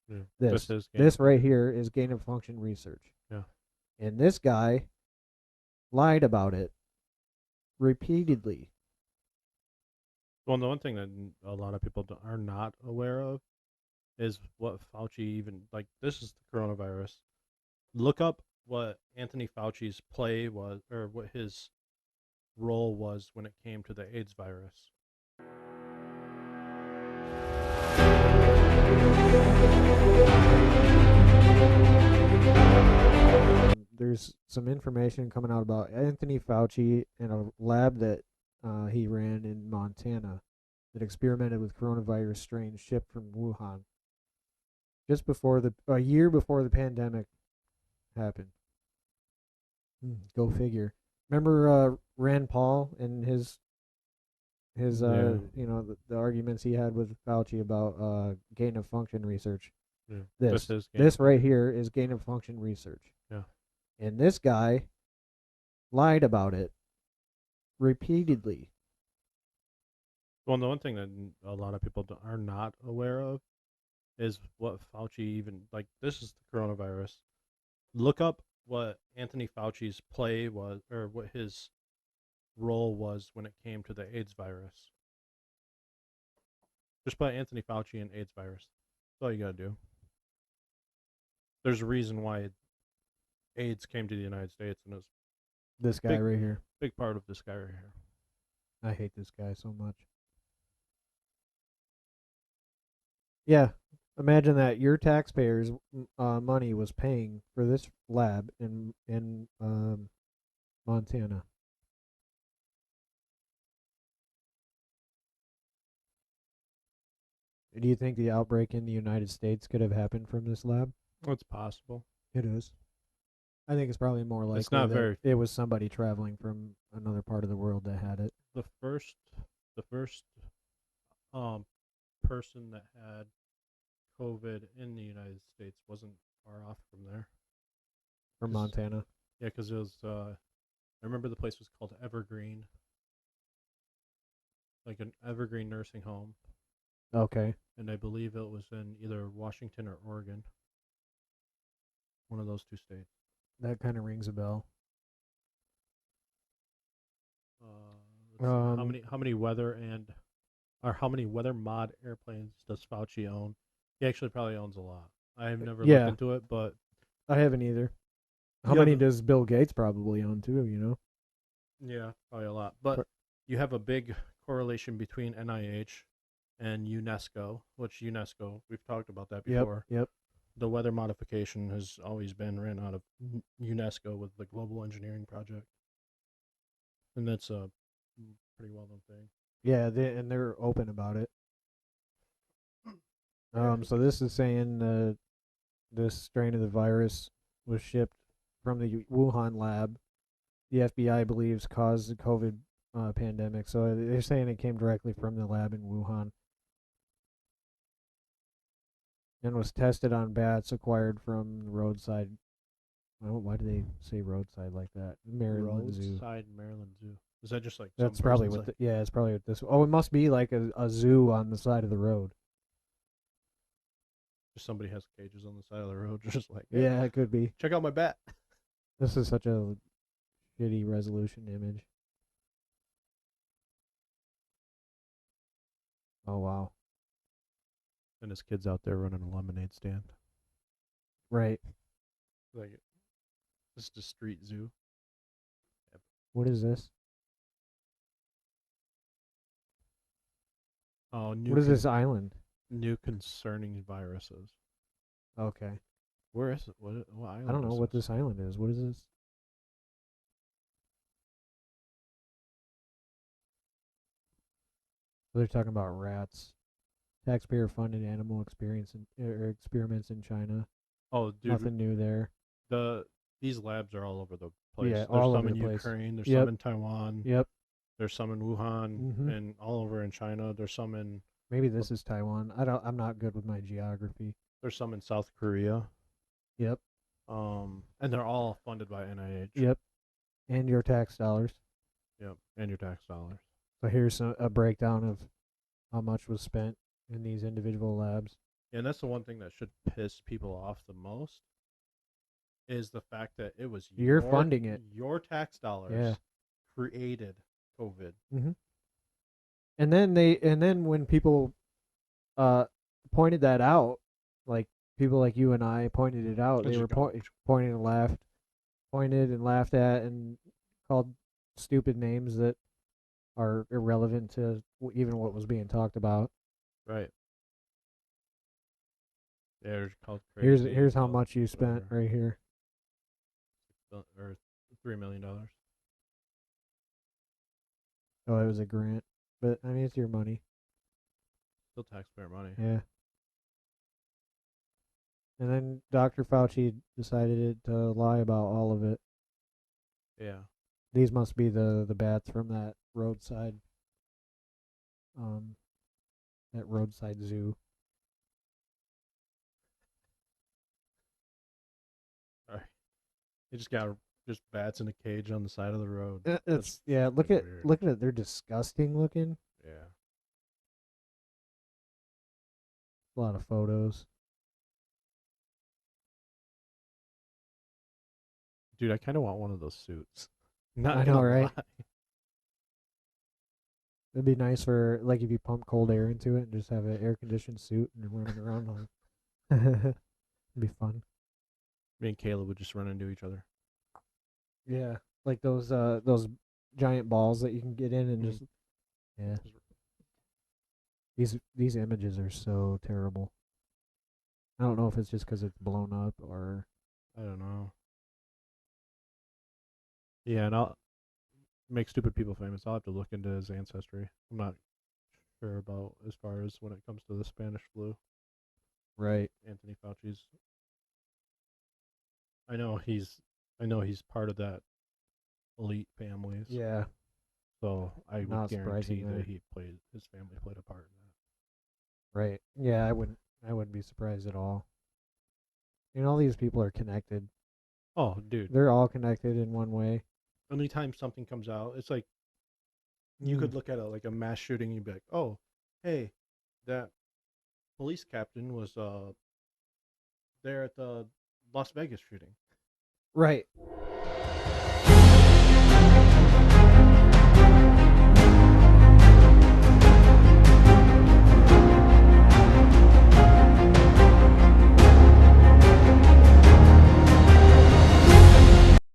Yeah. This is gain of this right function. here is gain of function research, Yeah. and this guy lied about it repeatedly. Well, the one thing that a lot of people are not aware of is what Fauci even like. This is the coronavirus. Look up what Anthony Fauci's play was, or what his role was when it came to the AIDS virus. There's some information coming out about Anthony Fauci and a lab that he ran in Montana that experimented with coronavirus strains shipped from Wuhan just before a year before the pandemic happened. Go figure. Remember Rand Paul and his Yeah. the arguments he had with Fauci about gain of function research. Yeah. This This is gain of this right function. here is gain of function research, Yeah. and this guy lied about it repeatedly. Well, the one thing that a lot of people are not aware of is what Fauci even like. This is the coronavirus. Look up what Anthony Fauci's play was, or what his role was when it came to the AIDS virus. Just put Anthony Fauci and AIDS virus. That's all you gotta do. There's a reason why AIDS came to the United States, and it's This guy big, right here. big part of this guy right here. I hate this guy so much. Yeah, imagine that your taxpayers' money was paying for this lab in Montana. Do you think the outbreak in the United States could have happened from this lab? It's possible. It is. I think it's probably more It's likely not that very. it was somebody traveling from another part of the world that had it. The first, the first um person that had COVID in the United States wasn't far off from there. From 'Cause Montana. yeah, because it was. I remember the place was called Evergreen, like an Evergreen nursing home, Okay. and I believe it was in either Washington or Oregon, one of those two states. That kind of rings a bell. Let's see Um, how many weather and or how many weather mod airplanes does Fauci own? He actually probably owns a lot. I've never looked yeah, into it, but I haven't either. How yeah, many does Bill Gates probably own too, you know? yeah, probably a lot. But you have a big correlation between NIH and UNESCO, which UNESCO we've talked about that Yep, before. yep. The weather modification has always been ran out of UNESCO with the Global Engineering Project, and that's a pretty well known thing. Yeah, and they're open about it. Yeah. So this is saying this strain of the virus was shipped from the Wuhan lab. The FBI believes caused the COVID pandemic. So they're saying it came directly from the lab in Wuhan and was tested on bats acquired from the roadside. Well, why do they say roadside like that? Maryland Zoo. Roadside Maryland Zoo. Is that just like some That's probably person's what. like Yeah, it's probably what this. Oh, it must be like a zoo on the side of the road. just somebody has cages on the side of the road, just like hey, Yeah, it could be. check out my bat. This is such a shitty resolution image. Oh wow. And his kid's out there running a lemonade stand. Right. Like this is just street zoo. What is this? Oh, What is this island? new concerning viruses. Okay. Where is it? What I don't island know is what this? this island is. What is this? They're talking about rats. Taxpayer funded animal experiments in China. Oh, dude, Nothing new there. the these labs are all over the Yeah, place. There's all some over in the place. Ukraine. There's some Yep. in Taiwan. Yep. There's some in Wuhan Mhm. and all over in China. There's some in Maybe this is Taiwan. I'm not good with my geography. South Korea. Yep. And they're all funded by NIH. Yep. And your tax dollars. Yep, and your tax dollars. So here's a breakdown of how much was spent in these individual labs. And that's the one thing that should piss people off the most is the fact that it was You're funding it. your tax Yeah. dollars created COVID. Hmm. And then when people uh pointed that out, like people like you and I pointed it out, It's they were just go, pointed and laughed at and called stupid names that are irrelevant to even what was being talked about. right. Yeah, they're called crazy, Here's how called much you spent whatever, right here. or $3 million. Oh, it was a grant, but I mean it's your money. Still taxpayer money. Yeah. And then Dr. Fauci decided to lie about all of it. Yeah. These must be the bats from um that roadside zoo. All right. They just got just bats in a cage on the side of the road. That's It's yeah. fucking weird. Look at it. They're disgusting looking. Yeah. A lot of photos. Dude, I kind of want one of those suits. I Not know, gonna right? lie. It'd be nice for like if you pump cold air into it and just have an air conditioned suit and running around like. It'd be fun. Me and Caleb would just run into each other. Yeah, like those giant balls that you can get in and Mm. just yeah. These images are so terrible. I don't know if it's just because it's blown up or I don't know. Yeah, and I'll make stupid people famous. I'll have to look into his ancestry. I'm not sure about as far as when it comes to the Spanish flu. right. Anthony Fauci's. I know he's. I know he's part of that elite families. Yeah, So I would not surprising guarantee that there. his family played a part in Right. Yeah, I wouldn't be surprised at all. And all these people are connected. that. Oh, dude. They're all connected in one way. Anytime something comes out, it's like you Mm. could look at it like a mass shooting. You'd be like, oh, hey, that police captain was there at the Las Vegas shooting. Right.